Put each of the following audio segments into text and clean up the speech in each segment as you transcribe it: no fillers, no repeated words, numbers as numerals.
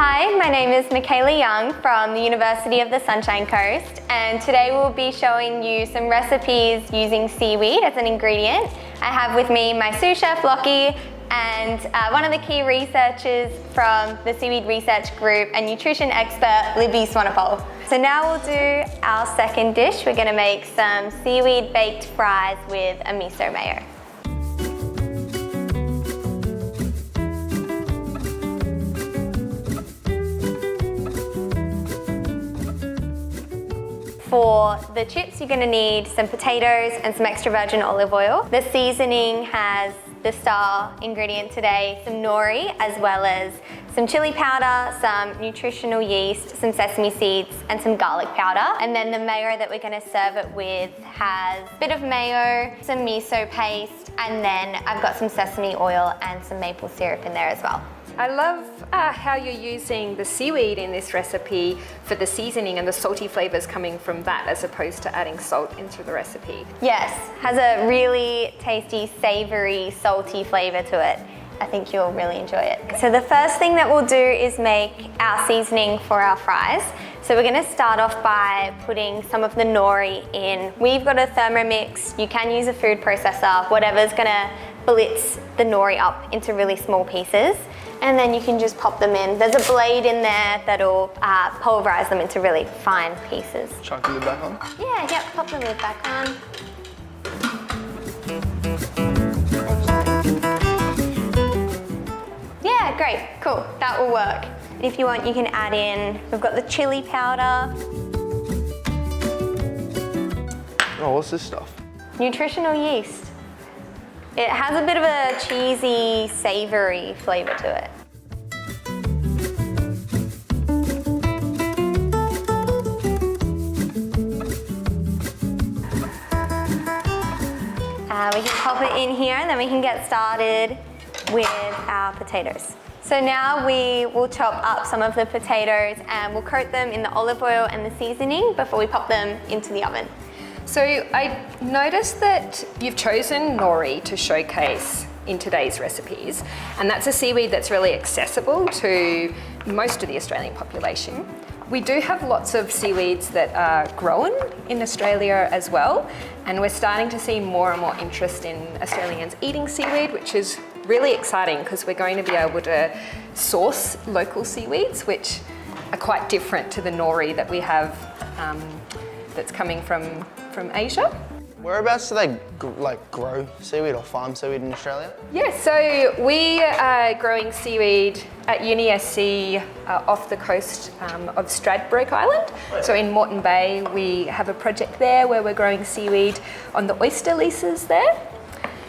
Hi, my name is Mikeala Young from the University of the Sunshine Coast, and today we'll be showing you some recipes using seaweed as an ingredient. I have with me my sous chef Lockie and one of the key researchers from the Seaweed Research Group and nutrition expert Libby Swanepoel. So now we'll do our second dish. We're going to make some seaweed baked fries with a miso mayo. For the chips, you're going to need some potatoes and some extra virgin olive oil. The seasoning has the star ingredient today, some nori, as well as some chili powder, some nutritional yeast, some sesame seeds, and some garlic powder. And then the mayo that we're going to serve it with has a bit of mayo, some miso paste, and then I've got some sesame oil and some maple syrup in there as well. I love how you're using the seaweed in this recipe for the seasoning and the salty flavors coming from that as opposed to adding salt into the recipe. Yes, has a really tasty, savory, salty flavor to it. I think you'll really enjoy it. So the first thing that we'll do is make our seasoning for our fries. So we're going to start off by putting some of the nori in. We've got a Thermomix. You can use a food processor, whatever's going to blitz the nori up into really small pieces. And then you can just pop them in. There's a blade in there that'll pulverize them into really fine pieces. Chuck the lid back on? Yeah, yep, pop the lid back on. Yeah, great, cool, that will work. If you want, you can add in, we've got the chili powder. Oh, what's this stuff? Nutritional yeast. It has a bit of a cheesy, savory flavor to it. We can pop it in here and then we can get started with our potatoes. So now we will chop up some of the potatoes and we'll coat them in the olive oil and the seasoning before we pop them into the oven. So I noticed that you've chosen nori to showcase in today's recipes, and that's a seaweed that's really accessible to most of the Australian population. We do have lots of seaweeds that are grown in Australia as well, and we're starting to see more and more interest in Australians eating seaweed, which is really exciting because we're going to be able to source local seaweeds, which are quite different to the nori that we have that's coming from Asia. Whereabouts do they grow seaweed or farm seaweed in Australia? Yeah, so we are growing seaweed at UniSC off the coast of Stradbroke Island. So in Moreton Bay, we have a project there where we're growing seaweed on the oyster leases there.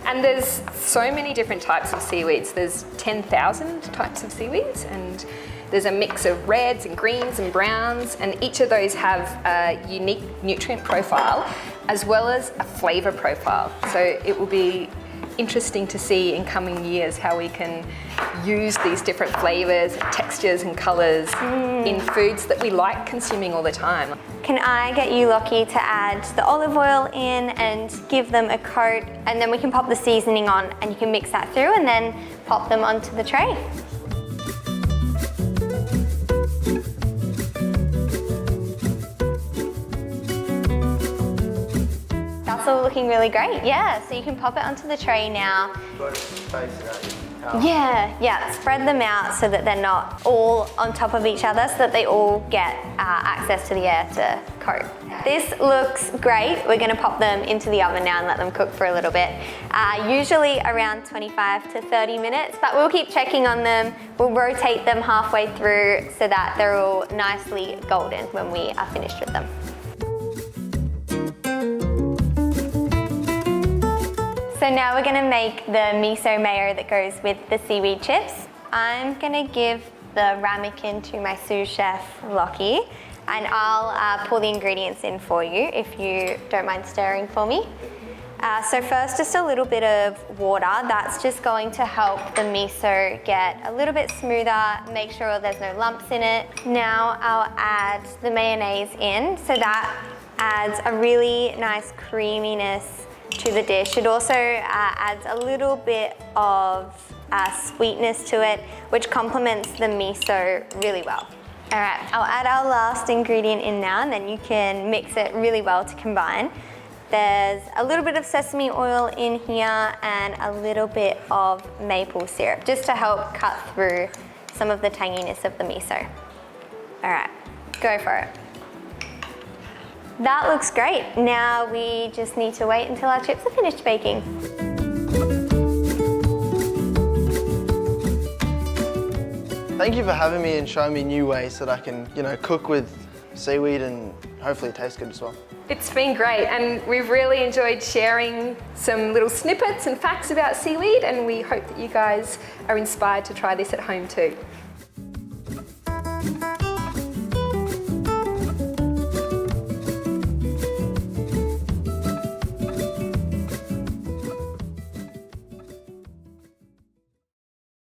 And there's so many different types of seaweeds. There's 10,000 types of seaweeds, and there's a mix of reds and greens and browns, and each of those have a unique nutrient profile as well as a flavor profile. So it will be interesting to see in coming years how we can use these different flavors, textures and colors in foods that we like consuming all the time. Can I get you, Lockie, to add the olive oil in and give them a coat, and then we can pop the seasoning on and you can mix that through and then pop them onto the tray. That's all looking really great, yeah. So you can pop it onto the tray now. Yeah, spread them out so that they're not all on top of each other, so that they all get access to the air to coat. This looks great. We're going to pop them into the oven now and let them cook for a little bit. Usually around 25 to 30 minutes, but we'll keep checking on them. We'll rotate them halfway through so that they're all nicely golden when we are finished with them. So now we're going to make the miso mayo that goes with the seaweed chips. I'm going to give the ramekin to my sous chef, Lockie, and I'll pour the ingredients in for you if you don't mind stirring for me. So first, just a little bit of water. That's just going to help the miso get a little bit smoother, make sure there's no lumps in it. Now I'll add the mayonnaise in, so that adds a really nice creaminess to the dish. It also adds a little bit of sweetness to it, which complements the miso really well. All right, I'll add our last ingredient in now, and then you can mix it really well to combine. There's a little bit of sesame oil in here and a little bit of maple syrup, just to help cut through some of the tanginess of the miso. All right, go for it. That looks great. Now we just need to wait until our chips are finished baking. Thank you for having me and showing me new ways that I can, cook with seaweed and hopefully it tastes good as well. It's been great, and we've really enjoyed sharing some little snippets and facts about seaweed, and we hope that you guys are inspired to try this at home too.